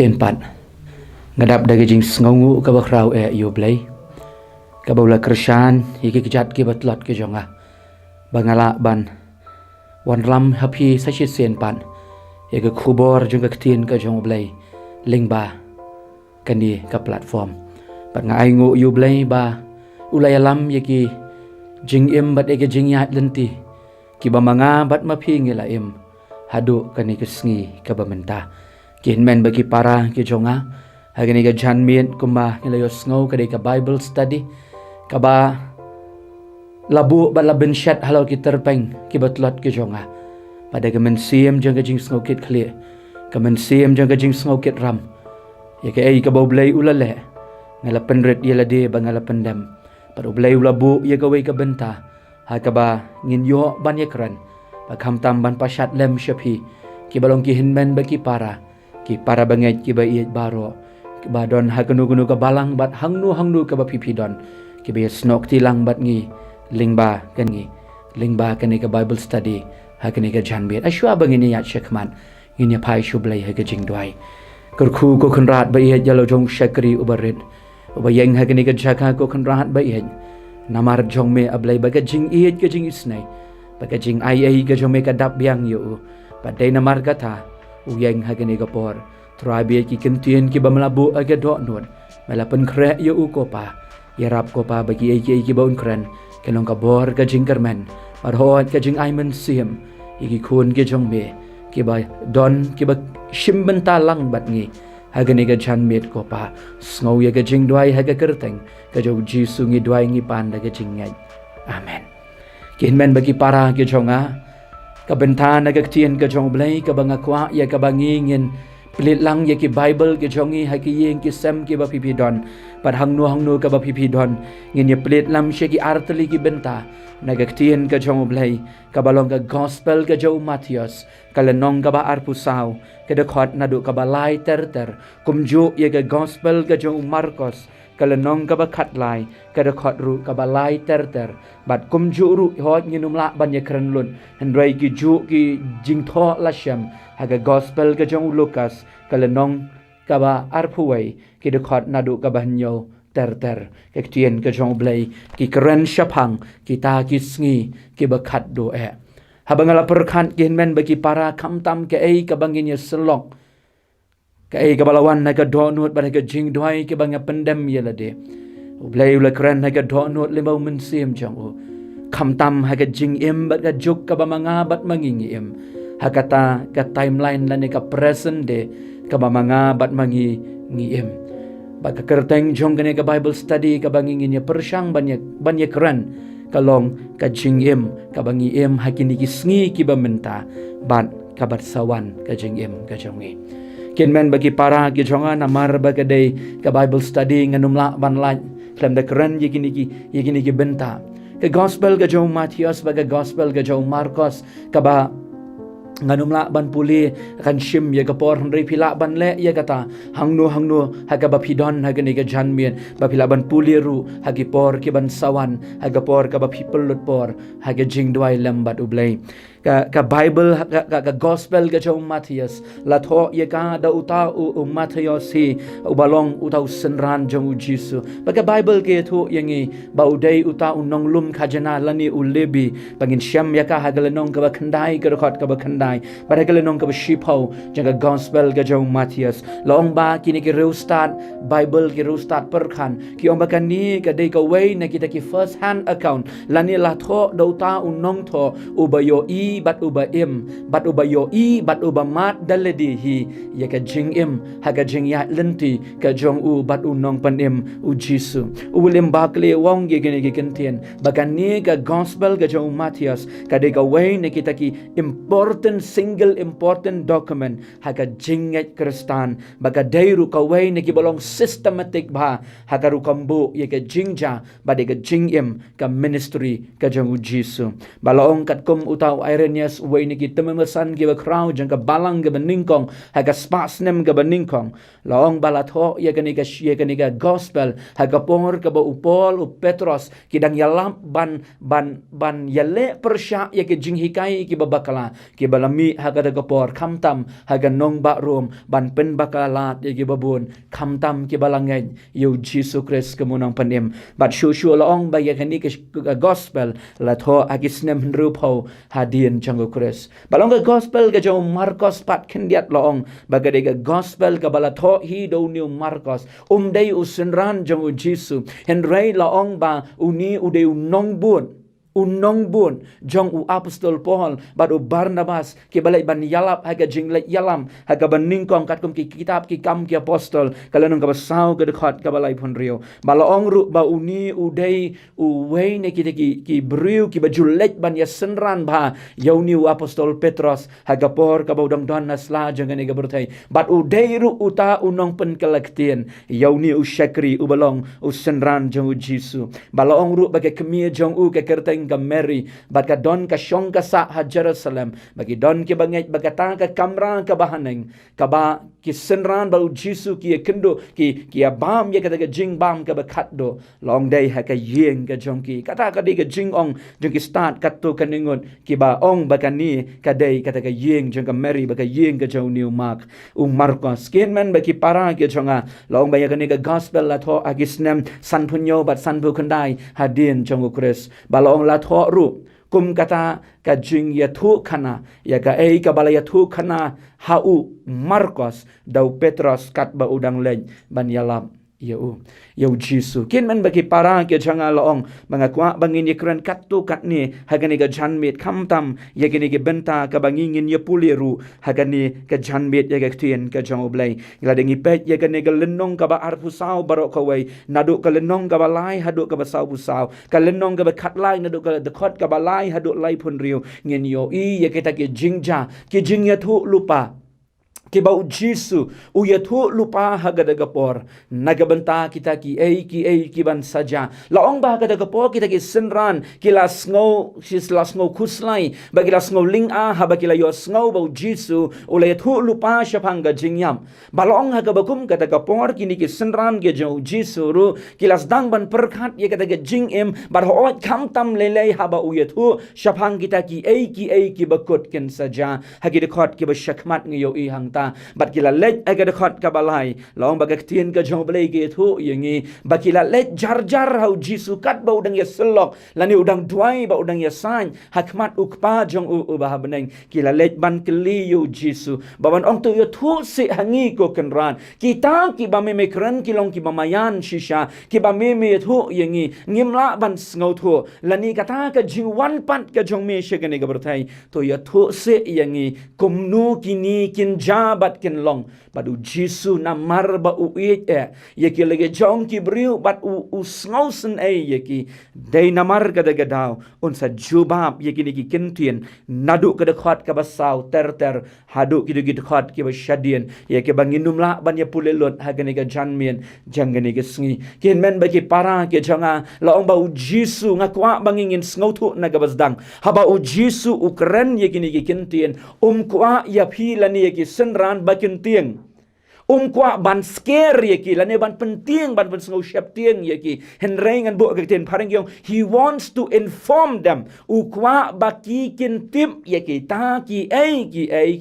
Tempat ngadap dagi jing sngongu ka bakrau yu blai ka baula kersan iki kejat ki batlot ki jonga bangala ban wan lam happy sashi sen pan ye ka khubor jung ka tin ka jong blai lingba kani ka platform bat nga ai ngu yu blai ba ulai lam ye ki jing im bat ege jing ya lenti ki ba manga bat ma phi ngila im hadu kani kesngi ka ba menta kin men bagi para ki jonga hagani ka janmien kuma ngelayo sngo ka ka Bible study ka ba labu ba laben shat halau ki terpeng ki batlot ki jonga pada ka men siem jang ka jing sngo kit khli ka men siem jang ka jing sngo kit ram ya ka ai ka ba blai ulale ngala penret ya lade ba ngala pendam pada blai ulabu ya ka wei ka benta ha ka ba ngin yo ban ye kran ba kham tam ban pashat lem shapi ki balong ki hinmen bagi para ki para banget ki ba iet baro ki ba don ha gunu ka balang bat hangnu ka ba pipi don ki ba snok tilang bat ngi lingba kan ka Bible study ha kan ka janbet ashwa bangini ya shekman ini pai shublai ha ka jingdwai kurku ko khanrat ba iet jalo jong shakri ubarit uba yang ha kan ka jaka ko khanrat ba iet namar jong me ablai ba ka jing iet ka jing isnai ba ka jing ai ka jong me ka dap biang yu ba dai namar kata uyeng hagani kapor trabi ki kentien ki bamlabu aga do non melapen kre yo ukopa yarap kopa bagi ki baun kren kelong ka bor ka jingkermen parhot ka jing aimen sim iki kun ki jongme ki ba don ki ba shimbenta lang bat ngi hagani ka janmet kopa snow ya ka jing dwai haga kerteng ka jo jisu ngi dwai ngi pan da ka jingai amen kin men bagi para ki jonga kabenta nagagtian ka jong blay ka bangakwa ya ka bangingin pilit lang ya ki Bible ki jongi ha ki yeng ki sem ki ba pipidon par hangnu ka ba pipidon ngin ya pilit lam she ki artli ki benta nagagtian ka jong blay ka balong ka gospel ka jo Matius kalenong ka ba arpusaw ka dakot na do ka ba lai ter kumju ya ka gospel ka jong Marcos kalenong ka ba katlay ka dakot ru ka ba lai ter bat kumju ru hot nginumla ban ya krenlun hendrai ki ju ki jingtho lashem haga gospel ka jong Lucas kalenong ka ba arpuway ki dakot na do ka ba nyo ter ka tien ka jong blay ki kren shapang kita ki sngi ki ba khat do habang ala perkhan ki men bagi para kamtam ke ka bangin ya selok kai ka balawan na ka donut ba ka jing dwai ke bang pendem yelade blai ula kran na ka donut limau mensim jang kham tam ha ka jing im ba ka juk ka ba manga bat mangingi im ha kata ka timeline la ne ka present day ka ba manga bat mangi ngi im ba ka kerteng jong ka Bible study ka bangingi nya persyang banyak kran kalong ka jing im ka bangi im ha kini ki sngi ki ba menta bat ka bat sawan ka jing im ka jongi kinmen bagi para ki jonga namar bagadai ka Bible study nganumla banlan klem da keren yigini ki benta ka gospel ga jong Matius baga gospel ga jong Marcos ka ba nganumla ban puli kan shim ya kapor hendri pila ban le ya kata hangnu haga ba pidon haga ni ga janmien ba pila ban puli ru hagi por ki ban sawan haga por ka ba people lut por haga jing dwai lambat ublai ka Bible ka gospel ka jong Matius la tho ye ka da uta u Matius hi u balong utau senran jong Jisu ba ka Bible ke thu yangi ba udai uta unong lum khajana lani ulebi bangin syam ya ka hagalenong ka ba khandai ka khot ka ba khandai ba hagalenong ka ba shipau jang ka gospel ka jong Matius long ba kini ki restart Bible ki restart perkhan ki ong ba kan ni ka dei ka way na kita ki first hand account lani la tho da uta unong tho ubayo bat uba im bat uba yo bat uba mat daledi hi ya ka jing im ha ka jing ya lenti ka jong u bat unong pan im u Jisu ulim bakle wong ye gene ki kentien bakan ni ka gospel ka jong Matius ka de ka way ne kita ki single important document ha ka jing ya kristan baka deiru ka way ne ki bolong systematic ba ha ka ru kambu ye ka jingja ba de ka jing im ka ministry ka jong u Jisu balong kat kum utaw ay Berenias way ni ki tememesan ki ba crowd jang ka balang ke beningkong haga spasnem ke beningkong laong balatho ya kani ka gospel haga por ke ba upol Petros kidang yalam ban yale persya ya ke jinghikai ki babakala ki balami haga daga por kamtam haga nong ba rom ban pen bakalat ya ki babun kamtam ki balangen yu Jesus Christ kemunang panim bat shushu laong ba ya kani ke gospel la tho agisnem rupo hadin janggo Christ balong ke gospel ke jong Marcos pat kendiat laong bagade ke gospel ke balatho hi do new Marcos dei usenran janggo Jesus henrei laong ba uni ude unong bun jong u apostol Paul badu Barnabas ke balai ban yalap haga jinglet yalam haga ban ningkong katkum ki kitab ki kam ki apostol kalanong ka basau ke dekat ka balai pon rio balaong ru ba uni udai uwei ne ki briu ki bajulet ban ya senran ba yauni u apostol Petros haga por ka baudang don nasla jangan ne gabertai bat udai ru uta unong pen kelaktian yauni u syakri u balong u senran jong u Jisu balaong ru bagai kemia jong u ke kerteng ka Mary bat ka don ka syong ka sa ha Jerusalem bagi don ki banget bagata ka kamra ka bahaneng ka ba ki senran ba Jisu ki kendo ki abam ye kata ka jing bam ka bakat do long day ha ka yeng ka jong ki kata ka di ka jing ong jong ki start kat to ka ningon ki ba ong ba ka ni ka day kata ka yeng jong ka Mary ba ka yeng ka jong new Mark Marcos kin man ba ki para ki jonga long ba ya ka ni ka gospel la tho agisnem san punyo bat san bu kandai hadin jong Chris balong la tho ru kum kata ka jing ya thu khana ya ka ka bala ya thu khana hau Marcos dau Petros kat ba udang len ban yalam Yau Jisu kin man bagi para ke janga laong mga kwa bangin ye kran kattu katni hagani ga janmit kamtam ye gini ge benta ka bangingin ye puliru hagani ka janmit ye ga tien ka jang oblai gladengi pet ye gani ga lenong ka ba arpusau barok kawai naduk ka lenong ka ba lai haduk ka ba sau pusau ka lenong ka ba khat lai naduk ka dekot ka ba lai haduk lai pun riu ngin yo ye kita ke jingja ke jingya thu lupa ki bau Jisu u ya thu lupa hagada gapor nagabanta kita ki ban saja laong ba hagada gapor kita ki senran kilas ngau kuslai bagilas ngau ling a habakila yo ngau bau Jisu ule thu lupa syapanga jingyam balong hagabakum kata gapor kini ki senran ge jau Jisu ru kilas dang ban perkhat ye kata ge jingem bar hoot kamtam lelei haba u ya thu syapang kita ki bakut ken saja hagide khot ki ba syakmat ngiyo i hangta bat kila let aga dekat ka balai long bagak tien ka jong belai ke thu yangi bakila let jar hau Jisu kat ba udang ya selok lani udang duai ba udang ya san hakmat ukpa jong u ba beneng kila let ban keli yu Jisu baban ong tu yo thu se hangi ko kenran kita ki ba me kran kilong ki ba mayan shisha ki ba me thu yangi ngimla ban ngau thu lani kata ka jingwan pat ka jong me shegane ga bertai to ya thu se yangi kumnu kini kinja bat ken long badu Jisu namar ba uit ye ki lege jong ki briu bat u snausen ye ki dei namar ka de gadau un sa jubab ye ki ki kentien nadu ka de khat ka basau ter hadu ki de khat ki ba shadien ye ki banginum la ban ye pulelot hagane ga janmien jangane ga sngi ken men ba ki para ke janga laong ba u Jisu ngakwa bangingin snautu na ga basdang haba u Jisu ukren ye ki kentien kwa ya philani ye ki senran bakin tieng kwa ban scare ye ki lane ban penting ban sengau syap tieng ye ki henrengan bu ke ten pareng yong he wants to inform them kwa baki kin tip ye ki ta ki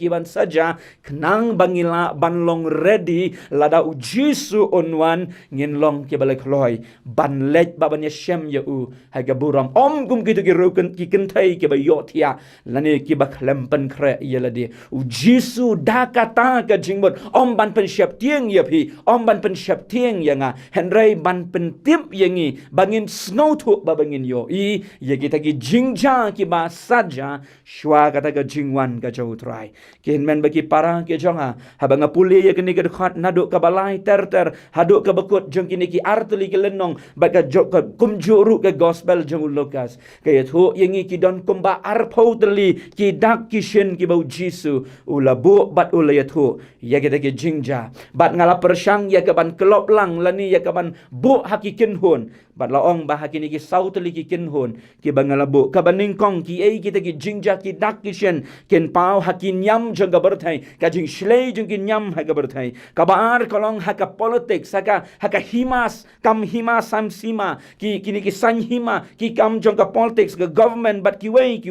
ban saja kenang bangila ban long ready lada u Jisu onwan ngin long ki balek loy ban let baban ye shem ye u haga buram gum ki ki roken ki kentai ki ba yotia lane ki ba klempen kre ye ladi u Jisu dakata ka jingbot ban pen syap tieng ya pi ban pen syap tieng yanga henrei ban pen tip yangi bangin snow tu ba bangin yo ye kita ki jingja ki ba saja shwa kata ka jingwan ka jau trai ken men bagi para ke jonga habanga puli ye kini ka khat naduk ka balai ter haduk ka bakut jong kini ki artli ke lenong baga jok ka kumjuru ke gospel jong Lukas ke thu yangi ki don kumba arpau teli ki dak ki shin ki bau Jisu ulabu bat ulayathu ye kita ki jingja ka. Bat ngala persyang ya kaban kelop lang lani ya kaban bu hakikin hun. Bat laong bah hakini ki sau teli ki kin hun. Ki bangala bu kaban ningkong ki ei kita ki jingja ki dak ki shen. Ken pau hakin nyam jeng ka berthai. Ka jing shlei jeng ki nyam ha ka berthai. Kabar kolong haka politik haka himas kam himas sam sima ki kini ki san hima ki kam jong ka politics ka government bat ki wei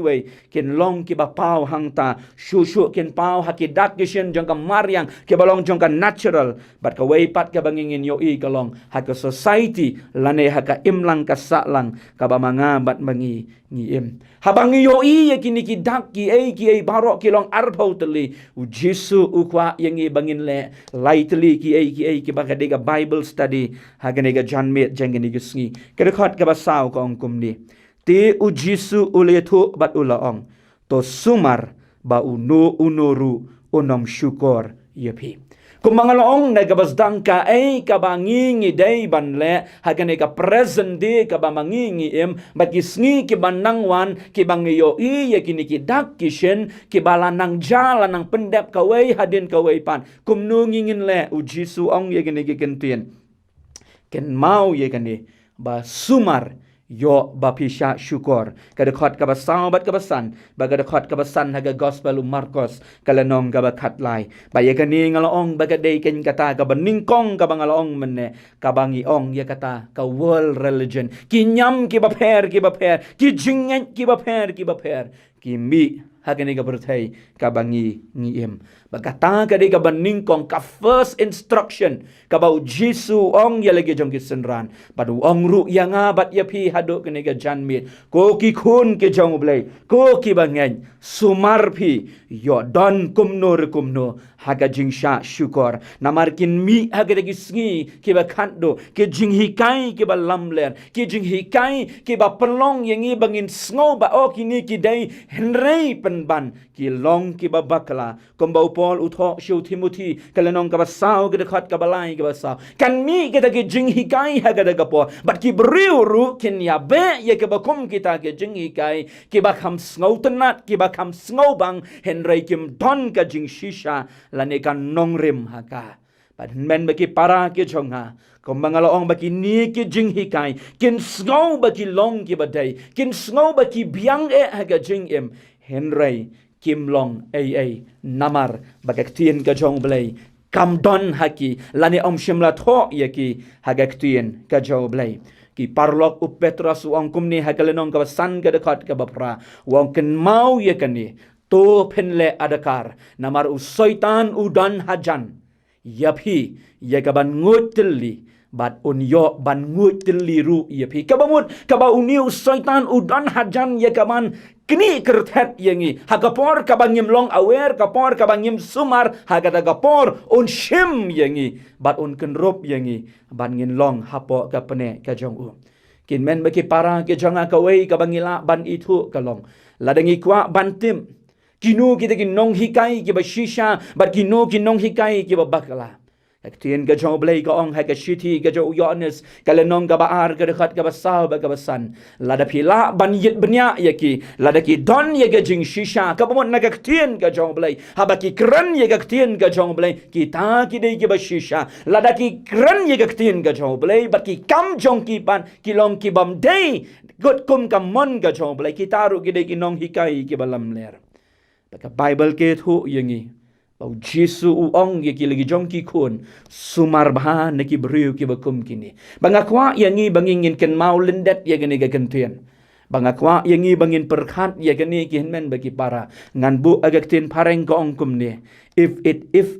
ken long ki ba pau hang ta shu ken pau haki dak gishen jong ka maryang ki balong jong ka natural bat ka wei pat ka bangingin yo i kalong haka society lane haka imlang ka salang ka ba manga bat mangi im habang yo i kini ki dak ki ei barok ki long arpau teli u Jesu u kwa yang i bangin le lightly ki ei ki ba ka dega Bible study haka nega John met jeng ni gisngi ka khot ka ba saw ka ong kum ni ti u Jesu ule thu bat ulaong to sumar ba unuru unom syukur yapi kumangaloong nagabasdang ka ay kabangingi day banle hagane ka present day kabamangingi bagisngi kibanangwan kibangiyo iya kini kidak kishen kibalanang jala ng pendep kaway hadin kaway pan kumnungingin le u Jesu ong ya kini kikentien ken mau ya kini ba sumar yo bapisha syukur kada khot ka basang bat ka basan baga khot ka basan haga gospel Marcos kalanong ka bakat lai baya kani ngalaong baga day ken kata ka baningkong ka bangalaong menne ka bangi ong ya kata ka world religion kinyam ki baper ki jingen ki baper ki mi hagani ka berthai ka bangi ngiem bagata ka de ka baningkong ka first instruction ka bau Jesu ong ya lagi jong kisenran padu ong ru yang abat ya pi hadu kene ka janmit ko ki khun ke jong blai ko ki bangen sumar pi yo don kumno haga jingsha syukur namarkin mi haga de gisngi ki ba khando ki jing hikai ki ba lamler ki jing hikai ki ba pelong yang i bangin sngo ba o kini ki dai henrei penban ki long ki ba bakla kombau Paul uthok shu Timothy kalanong ka ba saw ka khot ka balai ka ba saw kan mi kita ki jing hikai haga de gapo bat ki briu ru kin ya be ye ka ba kum kita ki jing hikai ki ba kham sngo tenat ki ba kham sngo bang henrei kim don ka jing shisha lane kan nongrim haka pat men bagi para ke jonga kombangaloong bagi ni ke jing hikai kin sngo bagi long ki badai kin sngo bagi biang haga jing im henrei kim long namar bagaktien ka jong blai kam don haki lani om shimla tho yaki hagaktien ka jong blai ki parlok u Petrus wong kumni hagalenong ka san ka dekat ka bapra wong ken mau yakani to penle adakar namar u soitan udan hajan yapi yakaban ngutli bat unyo ban ngutli ru yapi kabamut kaba uniu soitan udan hajan yakaban kini kerthet yangi hagapor kabangim long aware kapor kabangim sumar hagada gapor un shim yangi bat un kenrup yangi ban ngin long hapo kapene ka jong u kin men baki para ke jonga kawai kabangila ban itu kalong ladangi kwa bantim kinu kita kinong hikai ki ba shisha bat kinu kinong hikai ki ba bakala Aktien ka jong blay ka ong haga shiti ka jo yones kalenong ka baar ka dekat ka basaw ba ka basan lada pila ban yit benya yaki lada ki don yaga jing shisha ka pamot nagaktien ka jong blay habaki kran yagaktien ka jong blay kita ki dei ki ba shisha lada ki kran yagaktien ka jong blay bat ki kam jong ki pan ki long ki bam dei got kum kam mon ka jong blay kita ru ki dei ki nong hikai ki balam ler baka Bible ke thu yangi Bau Jesu uong ye ki lagi jong ki kun sumar bahan na ki beriu ki bakum kini. Bangakwa yangi bangingin ken mau lendet ye gani gagentian. Bangakwa yangi bangin perkhat ye gani ki henmen bagi para ngan bu agaktin pareng ko ong kumni. If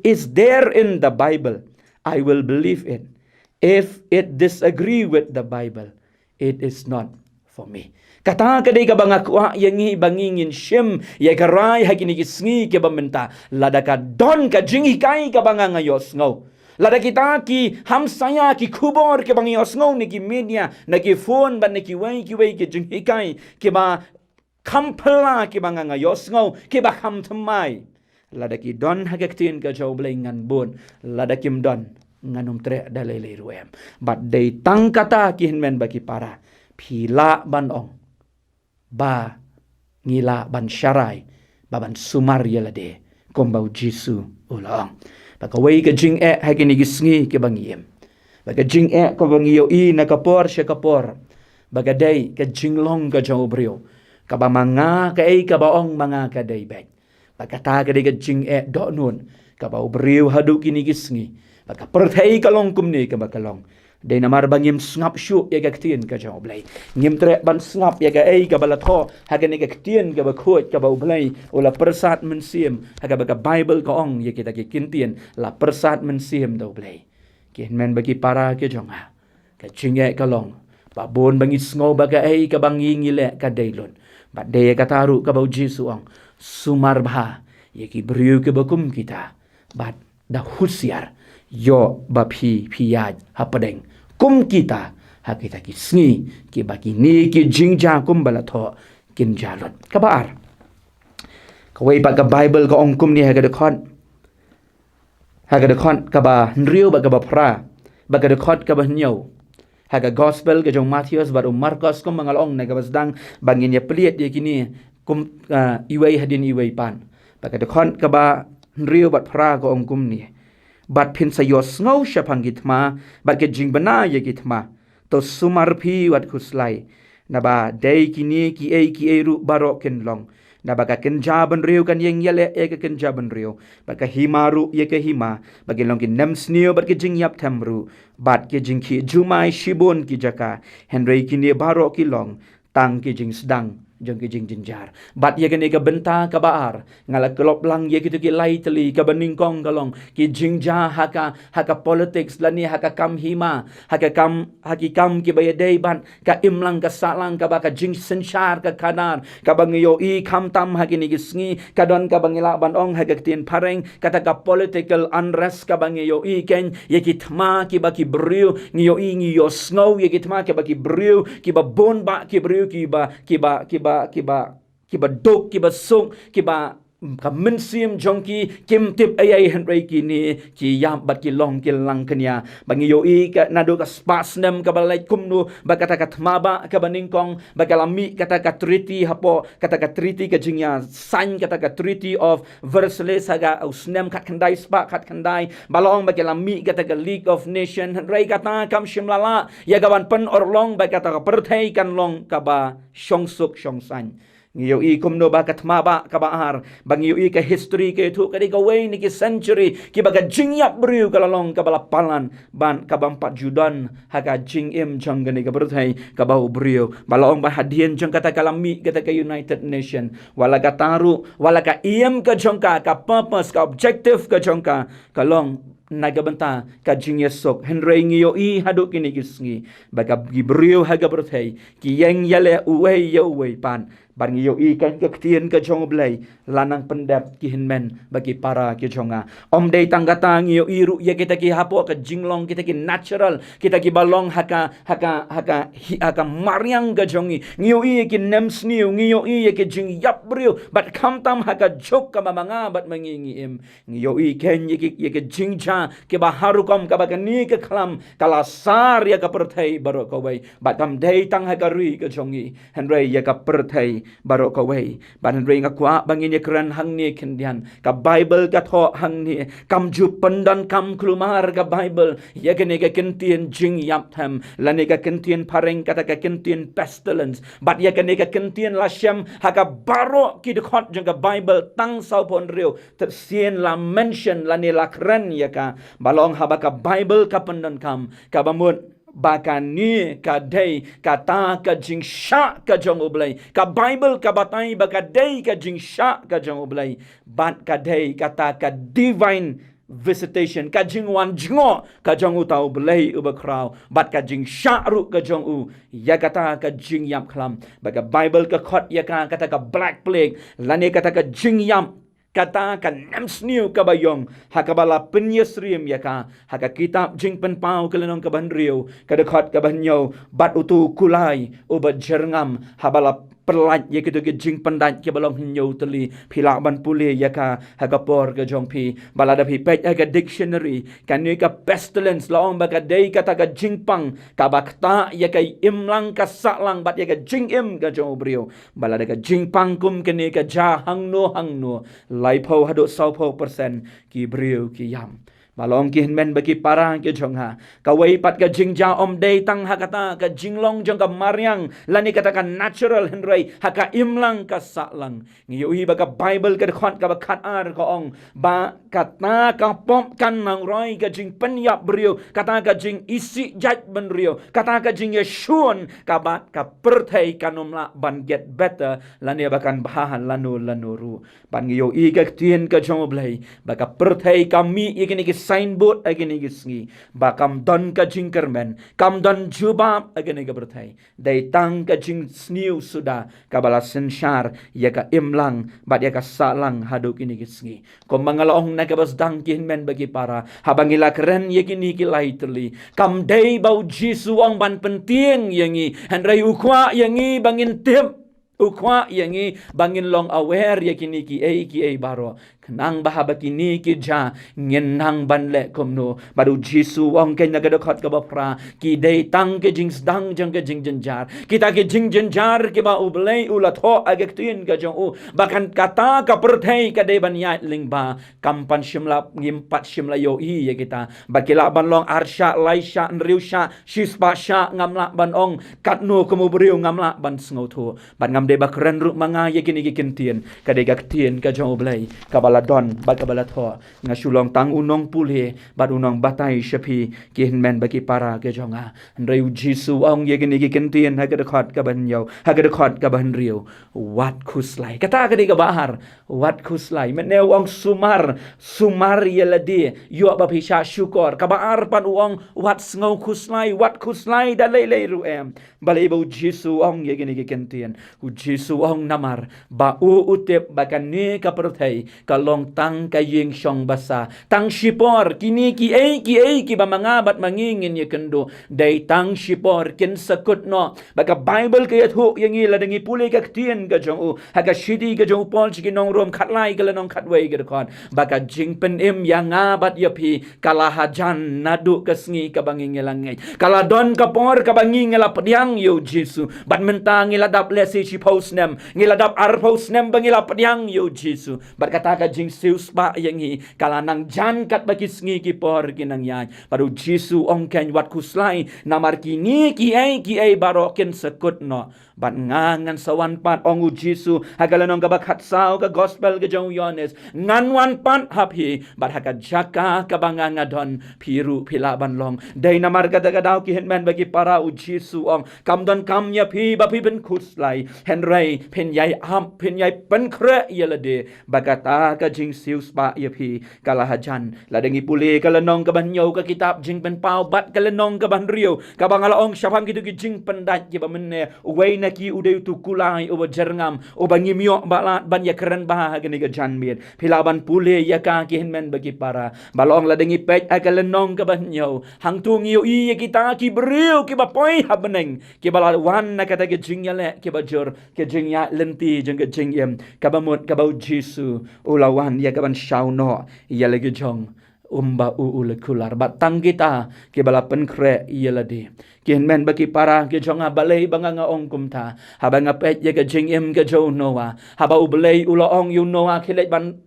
it's there in the Bible, I will believe it. If it disagree with the Bible, it is not for me. Kata kadai ka bangakwa yangi bangingin shim ya karai hakini kisngi ke bamenta lada ka don ka jingi kai ka bangangayos ngau lada kita ki hamsaya ki kubor ke bangayos ngau ni ki media na ki phone ban ni ki wai ke jingi kai ke ba kampala ki bangangayos ngau ke ba kham thamai lada ki don hagaktin ka jaw blengan bon lada kim don nganum tre dalele ruem bat dei tang kata ki hinmen baki para pila ban ong ba ngila ban syarai baban sumar yelade kombau Jesu ulang Pakaway ka jing hagin igisngi ke bangiem. Baga jing ka bangiyo na kapor siya kapor. Baga day ka jinglong ka jang ubrio. Kaba mga ka kabaong mga ka day bag. Baga ta ka day ka jing do nun. Kaba ubrio hadu kinigisngi. Baga pertay kalong kumni ka bakalong. Day namar bangim ngap syu ya gaktin ka jang ublay. Ngim tre ban ngap ya ka balatho haga ni gaktin ka bakut ka ublay ula persat mensim haga baga Bible ka ong ya kita kintin la persat mensim da ublay. Kin men bagi para ke jang ha. Ka jinge ka long. Babon bangi sngo baga ka bangi ngile ka daylon. Ba day ka taru ka bau Jesu ong sumar bah ya ki briu ke bakum kita. Bat da husiar yo bapi piyaj hapadeng kum kita hakita kisngi ki baki ni ki jingja kum balatho kin jalot kabar kawai ba ka Bible ka ongkum ni haga dekon kaba nriu ba ka ba pra ba ka dekot ka ba nyau haga gospel ka jong Matius baru Markus kum mangalong na ka basdang bangin ya pliet dia kini kum iway hadin iway pan ba ka dekon ka ba nriu ba pra ka ongkum ni bat pin sayos ngau syapangitma bat ke jingbana yagitma to sumarpi wat kuslai naba day kini ki ru barok kenlong naba ka kenjaban riu kan yeng yale ka kenjaban riu bat ka himaru ye ka hima bagi long kin nem snio bat ke jingyap tamru bat ke jingki jumai shibon ki jaka henry kini barok ki long tang ki jing sedang jong ki jing jinjar bat ye kan ka benta ka baar ngala kelop lang ye kitu ki lai teli ka beningkong kalong ki jingja haka politics lani haka kam hima haka kam haki kam ki bayadai ban ka imlang ka salang ka baka jing sensyar ka kanar ka bangiyo kam tam haki ni gisngi ka don ka bangila ban ong haka tin pareng kata ka political unrest ka bangiyo ken ye ki thma ki baki briu ngiyo snow ye ki thma ki baki briu ki ba bon ba ki briu ki ba dok ki ba sung ki ba ka mensim jongki kim tip ayai henry kini ki yam bat ki long ki lang kenya bangi yo ka nado ka spasnem ka balai kumnu ba kata ka thmaba ka baningkong ba kalami kata ka treaty hapo kata ka treaty ka jingya sign kata ka treaty of Versailles saga usnem kat kandai spa kat kandai balong ba kalami kata ka League of Nation henry kata kam shimlala ya gawan pen orlong ba kata ka perthai kan long ka ba shongsuk shongsan ngiyo kumno ba katmaba kabaar bangiyo ka history ke tu kadi gaway ni ki century ki baga jingyap briu kalalong kabalapalan ban kabampat judan haka jingim jang gani ka berthai kabau briu balaong ba hadien jang kata kalami kata ka United Nation wala ka taru wala ka iem ka jongka ka purpose ka objective ka jongka kalong nagabanta ka jingyesok henry ngiyo hadu kini kisngi baga gibriu haga berthai ki yang yale uwei yo uwei pan bangiyo kan kektian ke jong blai lanang pendap ki hinmen bagi para ki jonga om dei tanggata ngiyo ru ya kita ki hapo ke jinglong kita ki natural kita ki balong haka mariang ke jongi ngiyo ki nem sniu ngiyo ki jing yap brio bat kamtam haka jok ka mamanga bat mangingi im ngiyo ken ye ki jingja ki baharu kom ka bagani ke klam kala sar ya ka perthai baro ko wai bat kam dei tang haka ri ke jongi henry ya ka perthai barok kawai ban ring akwa bangin ye kran hang ni kendian ka Bible ka tho hang ni kam ju pendan kam klumar ka Bible ye kene ka kentien jing yap tham lane ka kentien pareng kata ka kentien pestilence bat ye kene ka kentien la syam haka barok ki dekhot jang ka Bible tang sau pon riu tersien la mention lane la kran ye ka balong haba ka Bible ka pendan kam ka bamut bakani kadai kata ka jing sha ka jong ublai ka Bible ka batai bakadai ka jing sha ka jong ublai bat kadai kata ka divine visitation ka jing wan jingo ka jong u tau blai u bakrau bat ka jing sha ru ka jong u ya kata ka jing yam klam baka Bible ka khot ya kata ka black plague lane kata ka jing yam kata kan namsniu kabayong hakabala penyesrim ya ka haka kitab jing penpau kelenong kaban riu kadekot kabanyo bat utu kulai ubat jerngam habala perlat ye gitu ke jing pendat ke balong hinyo teli pilak ban pulih ya ka hagapor ke jong pi balada pi pet aga dictionary kan ni ka pestilence laong ba ka dei kata ka jingpang ka bakta ya ka imlang ka saklang bat ya ka jing im ka jong brio balada ka jingpang kum ke ni ka ja hang no lai pho hado sau pho persen ki brio ki yam balong ki men bagi parang ke jong ha kawai pat ka jingja om dei tang hakata ka jinglong jong ka mariang lani katakan natural henry haka imlang ka saklang ngiuhi baga bible ka khot ka khat ar ka ong ba kata ka pom kan nang roi ka jing penyap brio kata ka jing isi jaj ben rio kata ka jing yeshun ka bat ka perthai kanomla ban get better lani bakan bahan lanu ru ban ngiu i ka tien ka jong blai baga perthai kami ikini signboard agini gisngi bakam don ka jingkermen kam don jubab agini ka berthai dai tang ka jing sniu suda kabala sensyar ya ka imlang bat ya ka salang haduk ini gisngi kom mangalong na ka basdang kin men bagi para habangila keren ya kini kilai teli kam dai bau jisu ong ban penting yangi handrai ukwa yangi bangin tim ukwa yangi bangin long aware ya kini ki ai baro nang bahaba kini ki ja ngenang banle komno baru jisu wong ken naga dokot ka bapra ki dei tang ke jing dang jang ke jing jenjar kita ke jing jenjar ke ba ublei ulat ho agek tuin ka jong u bahkan kata ka perthai ka dei ban yat ling ba kampan shimla ngimpat shimla yo i ya kita bakila ban long arsha laisha nriusha shispa sha ngamla ban ong katno komo briu ngamla ban sngoto ban ngam de bakren ru manga ye kini ki kentien ka de gak tien ka jong ublei ka don bagi balatho ngasulong tang unong pulhe bad unong batai shapi ki men bagi para ke jonga reu jisu ong ye gini ki kentien ha ke khot ka ban yo ha ke khot ka ban riu wat khuslai kata ke ka bahar wat khuslai meneu ong sumar ye ladi yo ba pisha syukur ka bahar pan ong wat ngau khuslai wat khuslai da lei ru em balai bau jisu ong ye gini ki kentien u jisu ong namar ba u utep bakan ni ka perthai ka long tang kayeng syong basa tang shipor kini ki ai ki ba mangabat mangingin ye kendo dai tang shipor kin sakut no baka bible ke thu yangi ladangi pule ka tien ga jong u haga shidi ga jong pol chi nong rom khatlai ga nong khatwei ga kon baka jingpen im yang abat ye pi kala hajan nadu kasngi ka banging langai kala don ka por ka banging la pediang yo jisu bat mentang iladap lesi chi post nem ngiladap ar post nem bangila pediang yo jisu bat kata ka jing sius ba yangi kalanang jan kat bagi sngi ki por kinang yan baru jisu ong ken wat kuslai namar kini ki ai barokin sekut no bat ngangan sawan pat ongu jisu hagalanong ka bakhat sao ka gospel ka jong yones ngan wan pat hapi bat hakat jaka ka banganga don piru pilaban long dai namar ka daw ki henman bagi para u jisu ong kam don kam nya pi ba pi ben kuslai henrai pen yai pen kre yelade bagata ka jing sius ba yapi kalahajan ladengi pule kalanong ka banyo ka kitab jing pen pau bat kalanong ka ban rio ka bangalaong syapang gitu ki jing pendat ki ba menne uwei na ki uday tu kulai uba jerngam uba ngimyo balat ban ya keren bah gani ka janmir pilaban pule ya ka ki henmen bagi para balong ladengi pet akalanong ka banyo hang tu ngiyo i kita ki brio ki ba poi habeneng ki bala wan na kata ki jing ya le ki ba jor ki jing ya lenti jeng ka jing yem ka ba mot ka ba jisu ulawan ya kaban shauno ya lagi jong umba ule kular batang kita ke balapan kre ya ladi ken men bagi para ke jong balai banga ong kumta habanga pet ya ka jing em ka jo noa haba ublei ula ong yu noa kile ban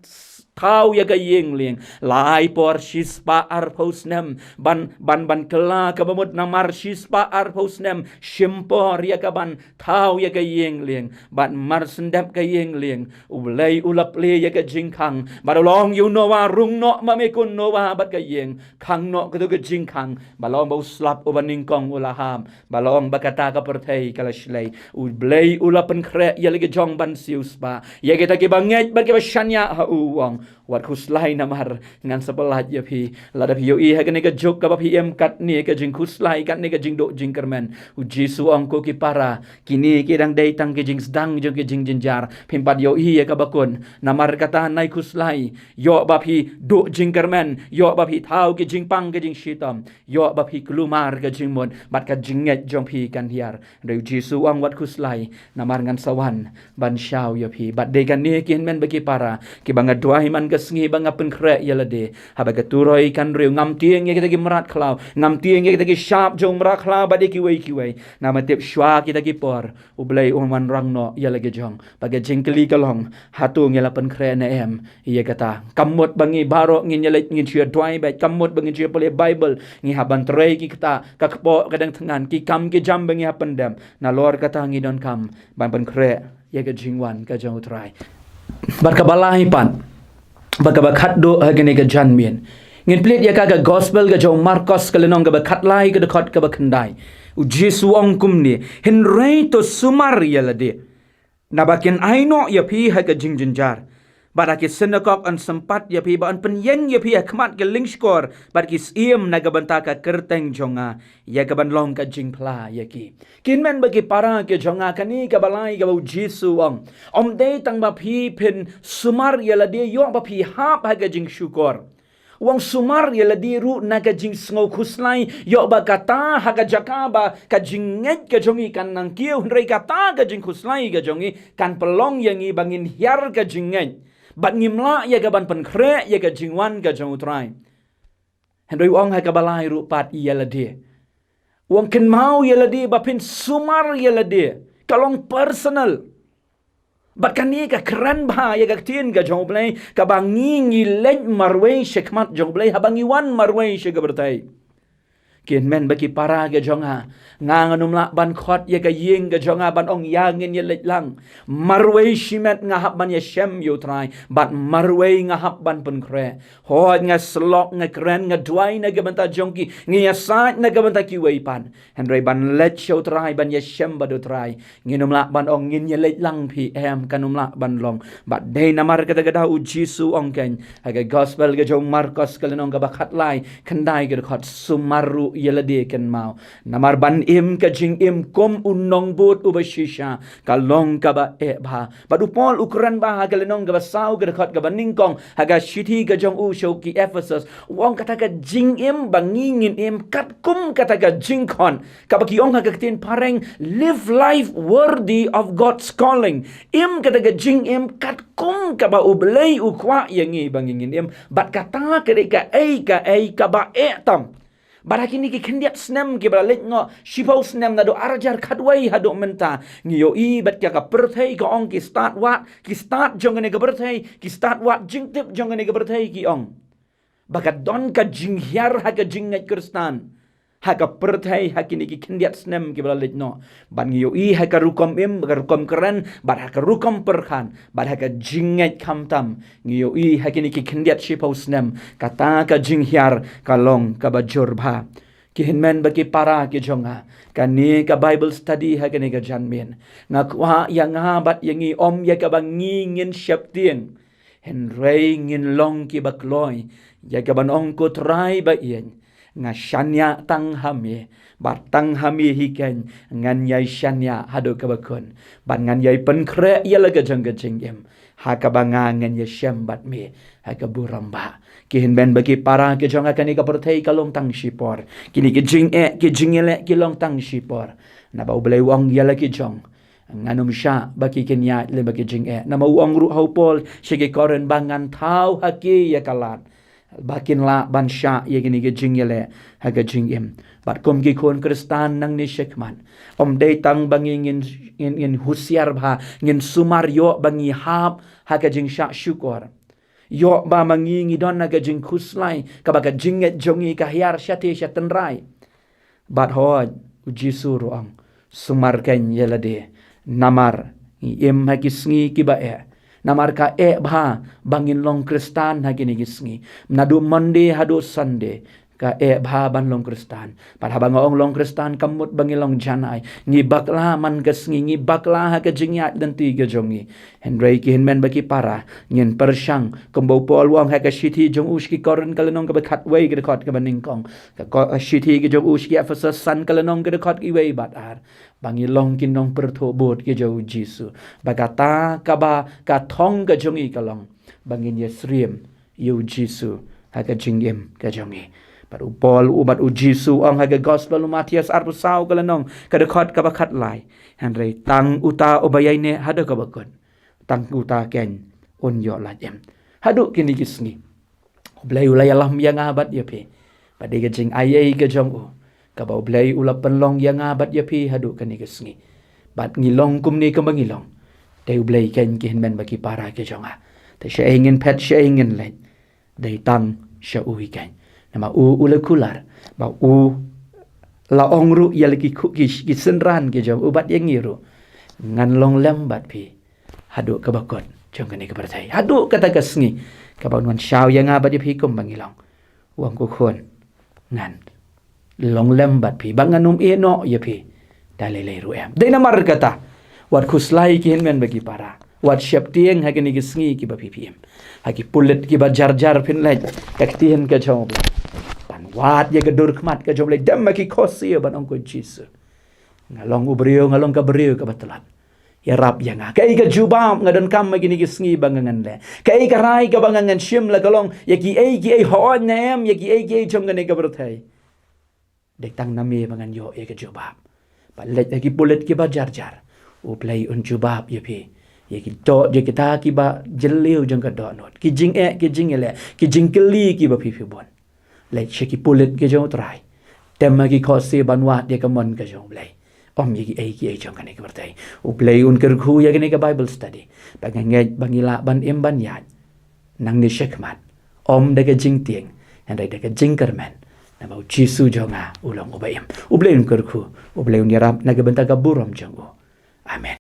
kau ya gayeng ling lai por shispa ar posnem ban kela kabamut namar shispa ar posnem shimpor ya kaban tau ya gayeng ling ban mar sendap gayeng ling ulai ulap le ya ka jingkang barolong you know wa rung no mamekun no wa bat gayeng kang no ketu ke jingkang balong bau slap ubaning kong ulaham balong bakata ka perthai kala shlai ulai ulapen kre ya lagi jong ban sius ba ya kita ke banget bagi basyanya ha uwang wat khuslai namar ngan sebelah ya pi lada pi yoi ha kene ke jok ka pi em kat ni ke jing khuslai kat ni ke jing do jing kermen uji suang ko ki para kini ki dang dai tang ke jing sedang jong ke jing jinjar pimpat yoi ya ka bakun namar kata nai khuslai yo ba pi do jing kermen yo ba pi thau ke jing pang ke jing shitam yo ba pi kelumar ke jing mon bat ka jing nget jong pi kan hiar dai uji suang wat khuslai namar ngan sawan ban syau ya pi bat de kan ni ki men bagi para ki banga dua himan ke sengi banga pen kre yalade haba ke turoi kan riu ngam tieng ye kita ki merat klau ngam tieng ye kita ki sharp jong merat klau bade ki wei nama tip shwa kita ki por ublai uman rang no yalage jong bagi jingkeli kalong hatu ngela pen kre na em ye kata kamut bangi baro ngin yale ngin chia dwai ba kamut bangi chia pole bible ngi haban trei ki kita ka kpo kadang tengan ki kam ki jam bangi hapen dam na lor kata ngi don kam ban pen kre ye ke jingwan ka jong utrai barkabalai pan bakabakat do hagene ke janmien ngin plit ya ka gospel ga jong Marcos kalenong ga bakat lai ga dekot ka bakandai uji suang kumni henrei to sumar yalade nabakin aino ya pi ha ga jingjinjar baraki senakok an sempat ya pi ba an penyen ya pi khmat ke link score barki iem naga bantaka kerteng jonga ya ga ban long ka jingpla ya ki kinmen bagi para ke jonga kani ka balai ka uji suang om de tang ba pi pen sumar yalade yo ba pi hap ha ga jing syukur wang sumar yala diru naga jing sngau khuslai yo ba kata haga jakaba ka jinget ka jongi kan nang kiu hrei kata ka jing khuslai ka jongi kan pelong yangi bangin hiar ka jinget bat ngimla ya ga ban pen kre ya ga jingwan ka jong utrai hendoi wang ha ka balai ru pat yala de wang ken mau yala de ba pin sumar yala de kalong personal bat kan ni ka kran ba ya ga tin ga jong blai ka bangi ngi leng marwei shekmat jong blai habangi wan marwei she ga bertai ken men bagi para ga jonga nganganum la ban khot ya ga ying ga jonga ban ong ya ngin ye lek lang marwei shimet nga hab ban ya shem yo trai bat marwei nga hab ban pen kre ho nga slok nga kren nga duai na ga banta jongki ngi ya sa na ga banta ki wei pan henrei ban let show trai ban ya shem ba do trai nginum la ban ong ngin ye lek lang pi em kanum la ban long bat dei namar kata ga uji su ong ken aga gospel ga jong Marcos kalenong ga bakat lai kendai ga khot sumaru yelade ken mau namar ban im ka jing im kom unong bot ubashisha kalong ka ba e bha badu pol ukran ba ha kalenong ga sau ga khot ga baning kong haga shiti ga jong u show ki Ephesus wong kata ga jing im bangingin im kat kum kata ga jing kon ka ba ki ong ha ga tin pareng live life worthy of God's calling im kata ga jing im kat kum ka ba ublei ukwa yangi bangingin im bat kata ka ka ba e tam baraki ni ki kendiat snem ki balik ngo shipau snem na do arajar khadwai hado menta ngiyo i bat ka perthai ka ong ki start jongane ka perthai ki start wat jingtip jongane ka perthai ki ong bakat don ka jinghyar ha ka jingat kristan ha ka perthai ha ki ni ki kendiat snem ki balik no ban ngiyo i ha ka rukom im ka rukom keren bat ha ka rukom perkhan bat ha ka jingat kamtam ngiyo i ha ki ni ki kendiat shipau snem kata ka jinghyar kalong ka bajur bha ki hinmen bagi para ki jonga kani ka Bible study ha kani ka janmin ngakwa yang habat yangi om ya ka bangi ngin syap tieng henrei ngin long ki bakloi ya ka ban ong ko trai ba yen nga shanya tang hami batang hami hiken ngan yai shanya hado ka bakon ban ngan yai pen kre ya la ga jang ga jingem ha ka banga ngan ya shem bat me ha ka buramba kihin ben bagi para ke jong akan ka perthai ka long tang shipor kini ke jingele ki long tang shipor na ba ublai wang ya la ki jong nganum sha bagi kenya le bagi jinge na ma wang ru hau pol shige koren bangan tau haki ya kalat bakin la ban sha ye gini ge jingele ha ga jingem bat kom gi kon kristan nang ni shekman om dei tang bangin in husiar bha ngin sumario bangi hap ha ga jing sha syukur yo ba mangi ngidon na ga jing khuslai ka ba ga jinget jongi ka hiar syate syatenrai bat hoj uji suruang sumar ken yelade namar im ha kisngi ki ba e namar ka e bha bangin long kristan ha kini gisngi nadu Monday hadu Sunday ka bha ban long Kristan pada bang ong long Kristan kamut bangi long janai ngi bakla man gasngi ngi bakla ha ka jingyat dan ti ga jongi henry ki hen men baki para nyen persyang kembau pol wang ha ka shithi jong uski koren kalenong ka bekat wei ga dekot ka baning kong ka shithi ga jong uski Ephesus san kalenong ga dekot ki wei bat ar bangi long kinong pertho bot ke jo Jisu bagata ka ba ka thong ka jongi kalong bangin yesriem yu Jisu haga jingyem ka jongi paru Paul ubat u Jisu ang haga gospel Matias arpusau kalanong kadekot ka bakat lai henry tang uta obayay ne hada ka bakon tang uta ken onyo lajem hadu kini gisngi blay ulay alam yang abat ya pe pada ka jing ayay ka jong u kabaw blay ulap penlong yang abat ya pe hadu kini gisngi bat ngilong kumni ka mangilong tayo blay ken kihin men baki para ka jonga ta siya ingin pet siya ingin len day tang siya uwikan nama ula kular ba laong ru ya lagi ki senran ke jom ubat yang ngiru ngan long lembat pi haduk ka bakot jom kani ka percaya haduk kata kasngi ka banwan syau yang abat pi kum bangilong uang ko khon ngan long lembat pi banganum eno ya pi dalele ru em dei namar kata wat khuslai ki hen men bagi para wat siap tieng hagi ni gisngi ki ba PPM hagi pulet ki ba jar pin lej kak tien ka jom pan wat ya gedur kmat ka jom lej dam ki khosi ban ong ko Jisu ngalong ubrio ngalong ka brio ka batalat ya rap ya nga kai ka jubam ngadon kam magi ni gisngi bangangan le kai ka rai ka bangangan shim la kalong ya ki ai hon nem ya ki ai jom ngane ka berthai dek tang nami bangan yo ya ka jubam pan lej hagi pulet ki ba jar u play un jubab ya pi ye ki do je kita ki ba jeliu jang ka do not ki jing ele ki jing keli ki ba pi bon le che ki pulet ke jong trai tem ma ki khosi banwa de ka mon ka jong blai om ye ki jong ka ne ka bertai u play un ker khu ye ka Bible study ba nge bangila ban em ban ya nang ni shekmat om de ka jing tieng and de ka jing kerman na ba Jisu jonga ulong ubayem u play un ker khu u play un yarap na ka benta ka burom jong amen.